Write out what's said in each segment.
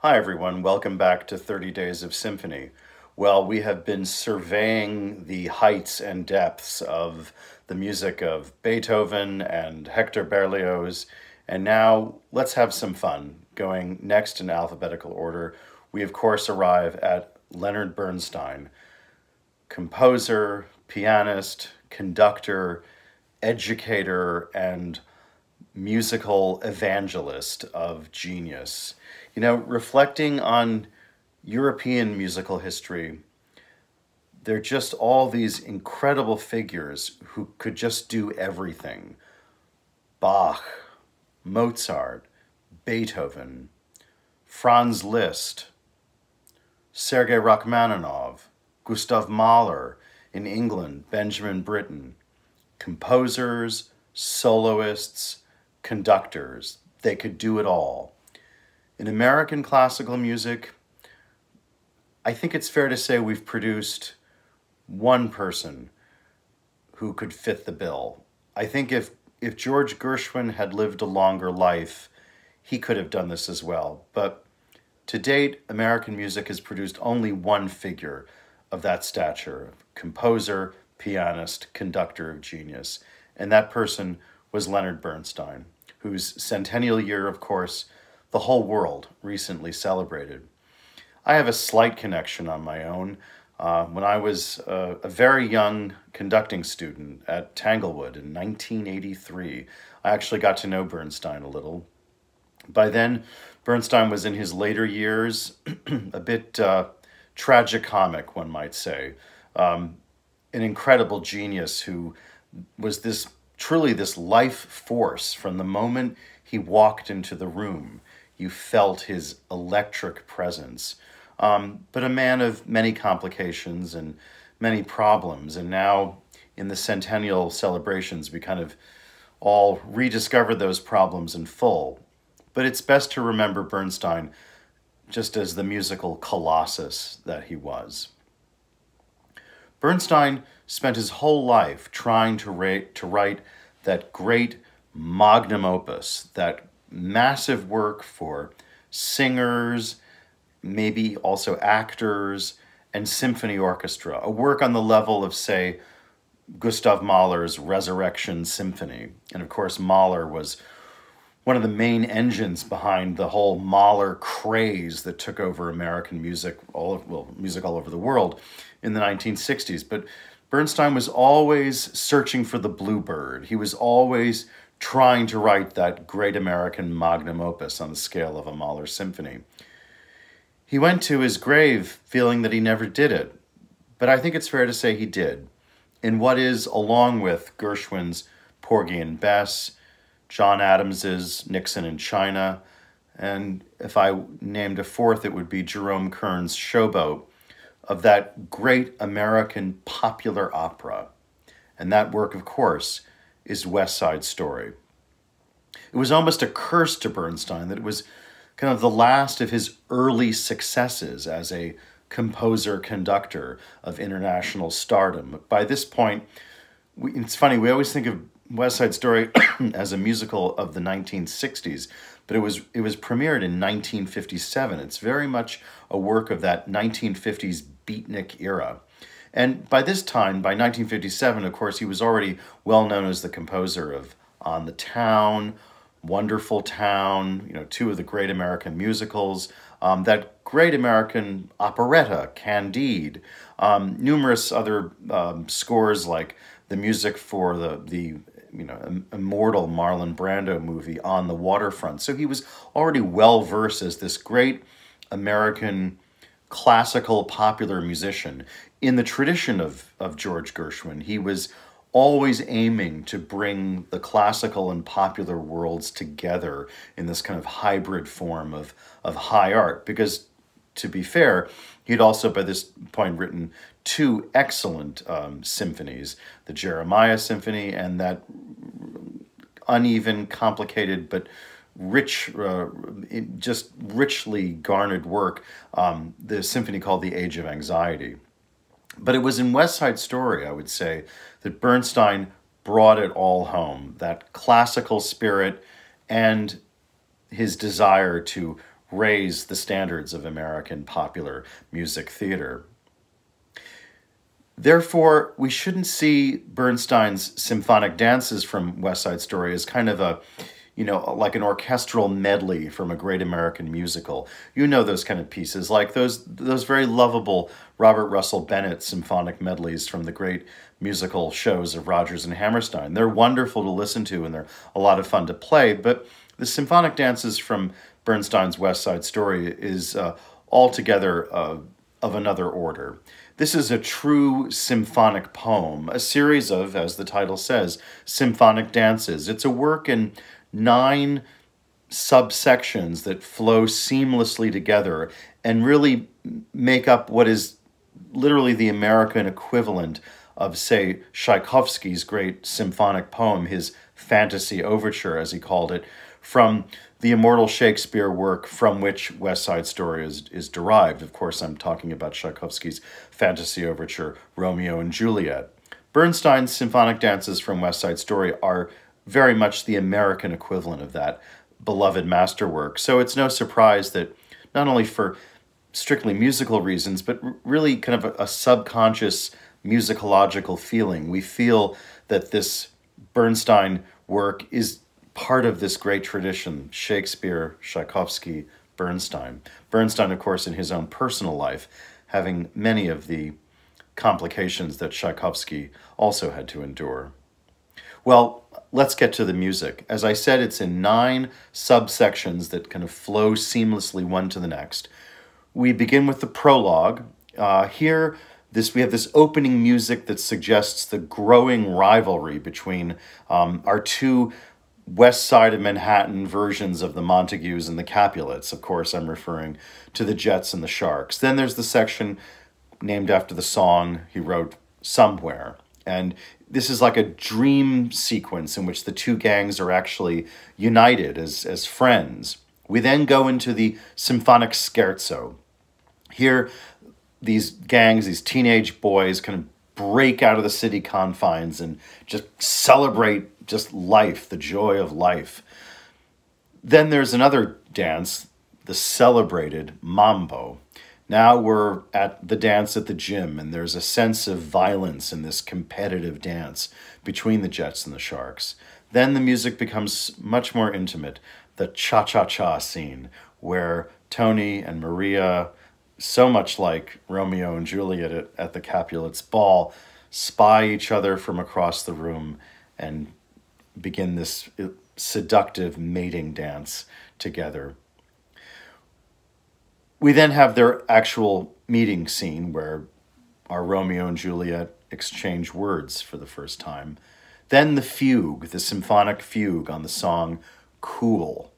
Hi everyone, welcome back to 30 Days of Symphony. Well, we have been surveying the heights and depths of the music of Beethoven and Hector Berlioz, and now let's have some fun. Going next in alphabetical order, we of course arrive at Leonard Bernstein, composer, pianist, conductor, educator, and musical evangelist of genius. Reflecting on European musical history, there are just all these incredible figures who could just do everything. Bach, Mozart, Beethoven, Franz Liszt, Sergei Rachmaninoff, Gustav Mahler in England, Benjamin Britten. Composers, soloists, conductors, they could do it all. In American classical music, I think it's fair to say we've produced one person who could fit the bill. I think if George Gershwin had lived a longer life, he could have done this as well. But to date, American music has produced only one figure of that stature: composer, pianist, conductor of genius. And that person was Leonard Bernstein, whose centennial year, of course, the whole world recently celebrated. I have a slight connection on my own. When I was a very young conducting student at Tanglewood in 1983, I actually got to know Bernstein a little. By then, Bernstein was in his later years, a bit tragicomic, one might say. An incredible genius who was truly this life force. From the moment he walked into the room, you felt his electric presence. But a man of many complications and many problems. And now in the centennial celebrations, we kind of all rediscovered those problems in full. But it's best to remember Bernstein just as the musical colossus that he was. Bernstein spent his whole life trying to write that great magnum opus, that massive work for singers, maybe also actors, and symphony orchestra, a work on the level of, say, Gustav Mahler's Resurrection Symphony. And of course, Mahler was one of the main engines behind the whole Mahler craze that took over American music, music all over the world in the 1960s. But Bernstein was always searching for the bluebird. He was always trying to write that great American magnum opus on the scale of a Mahler symphony. He went to his grave feeling that he never did it, but I think it's fair to say he did, in what is, along with Gershwin's Porgy and Bess, John Adams's Nixon in China, and if I named a fourth, it would be Jerome Kern's Showboat, of that great American popular opera. And that work, of course, is West Side Story. It was almost a curse to Bernstein that it was kind of the last of his early successes as a composer-conductor of international stardom. By this point, it's funny, we always think of West Side Story as a musical of the 1960s, but it was premiered in 1957. It's very much a work of that 1950s beatnik era. And by this time, by 1957, of course, he was already well known as the composer of On the Town, Wonderful Town, two of the great American musicals, that great American operetta, Candide, numerous other scores like the music for the immortal Marlon Brando movie On the Waterfront. So he was already well-versed as this great American classical popular musician. In the tradition of George Gershwin, he was always aiming to bring the classical and popular worlds together in this kind of hybrid form of high art. Because, to be fair, he'd also by this point written two excellent symphonies, the Jeremiah Symphony and that uneven, complicated, but rich, just richly garnered work, the symphony called The Age of Anxiety. But it was in West Side Story, I would say, that Bernstein brought it all home, that classical spirit and his desire to raise the standards of American popular music theater. Therefore, we shouldn't see Bernstein's symphonic dances from West Side Story as kind of a, like an orchestral medley from a great American musical. You know those kind of pieces, like those very lovable Robert Russell Bennett symphonic medleys from the great musical shows of Rodgers and Hammerstein. They're wonderful to listen to, and they're a lot of fun to play, but the symphonic dances from Bernstein's West Side Story is altogether of another order. This is a true symphonic poem, a series of, as the title says, symphonic dances. It's a work in 9 subsections that flow seamlessly together and really make up what is literally the American equivalent of, say, Tchaikovsky's great symphonic poem, his Fantasy Overture, as he called it, from the immortal Shakespeare work from which West Side Story is derived. Of course, I'm talking about Tchaikovsky's Fantasy Overture, Romeo and Juliet. Bernstein's symphonic dances from West Side Story are very much the American equivalent of that beloved masterwork. So it's no surprise that not only for strictly musical reasons, but really kind of a subconscious musicological feeling, we feel that this Bernstein work is part of this great tradition, Shakespeare, Tchaikovsky, Bernstein. Bernstein, of course, in his own personal life, having many of the complications that Tchaikovsky also had to endure. Well, let's get to the music. As I said, it's in 9 subsections that kind of flow seamlessly one to the next. We begin with the prologue. Here, we have this opening music that suggests the growing rivalry between our 2 West Side of Manhattan versions of the Montagues and the Capulets. Of course, I'm referring to the Jets and the Sharks. Then there's the section named after the song he wrote, Somewhere. And this is like a dream sequence in which the 2 gangs are actually united as friends. We then go into the Symphonic Scherzo. Here, these gangs, these teenage boys, kind of break out of the city confines and just celebrate just life, the joy of life. Then there's another dance, the celebrated mambo. Now we're at the dance at the gym, and there's a sense of violence in this competitive dance between the Jets and the Sharks. Then the music becomes much more intimate, the cha-cha-cha scene, where Tony and Maria, so much like Romeo and Juliet at the Capulets' ball, spy each other from across the room and begin this seductive mating dance together. We then have their actual meeting scene where our Romeo and Juliet exchange words for the first time. Then the fugue, the symphonic fugue on the song Cool,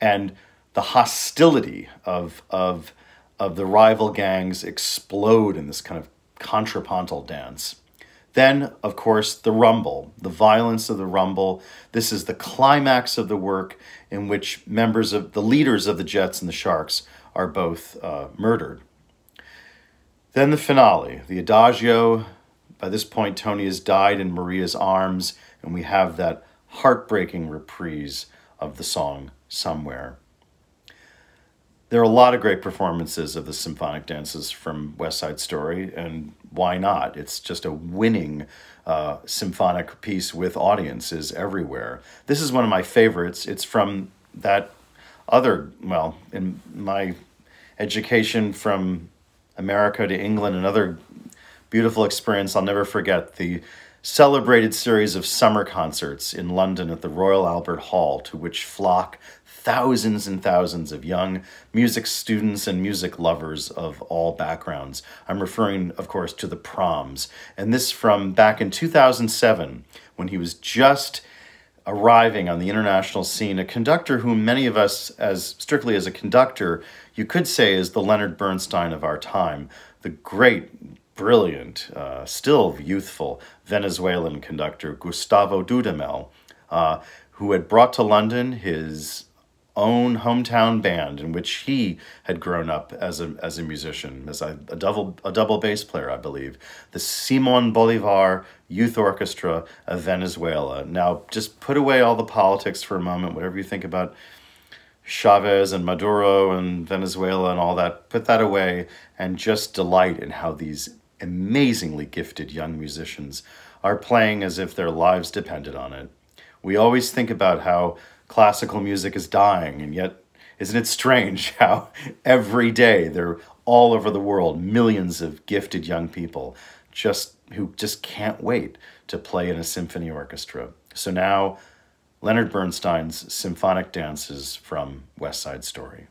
and the hostility of the rival gangs explode in this kind of contrapuntal dance. Then, of course, the rumble, the violence of the rumble. This is the climax of the work in which the leaders of the Jets and the Sharks are both murdered. Then the finale, the Adagio. By this point, Tony has died in Maria's arms, and we have that heartbreaking reprise of the song Somewhere. There are a lot of great performances of the symphonic dances from West Side Story, and why not? It's just a winning symphonic piece with audiences everywhere. This is one of my favorites. It's from that other, well, in my education from America to England, another beautiful experience I'll never forget, the celebrated series of summer concerts in London at the Royal Albert Hall, to which flock thousands and thousands of young music students and music lovers of all backgrounds. I'm referring, of course, to the Proms. And this from back in 2007, when he was just arriving on the international scene, a conductor whom many of us, as strictly as a conductor, you could say is the Leonard Bernstein of our time, the great, brilliant, still youthful Venezuelan conductor Gustavo Dudamel, who had brought to London his own hometown band in which he had grown up as a musician, as a double bass player, I believe, the Simon Bolivar Youth Orchestra of Venezuela. Now, just put away all the politics for a moment, whatever you think about Chavez and Maduro and Venezuela and all that, put that away and just delight in how these amazingly gifted young musicians are playing as if their lives depended on it. We always think about how classical music is dying, and yet isn't it strange how every day they're all over the world, millions of gifted young people who just can't wait to play in a symphony orchestra. So now Leonard Bernstein's Symphonic Dances from West Side Story.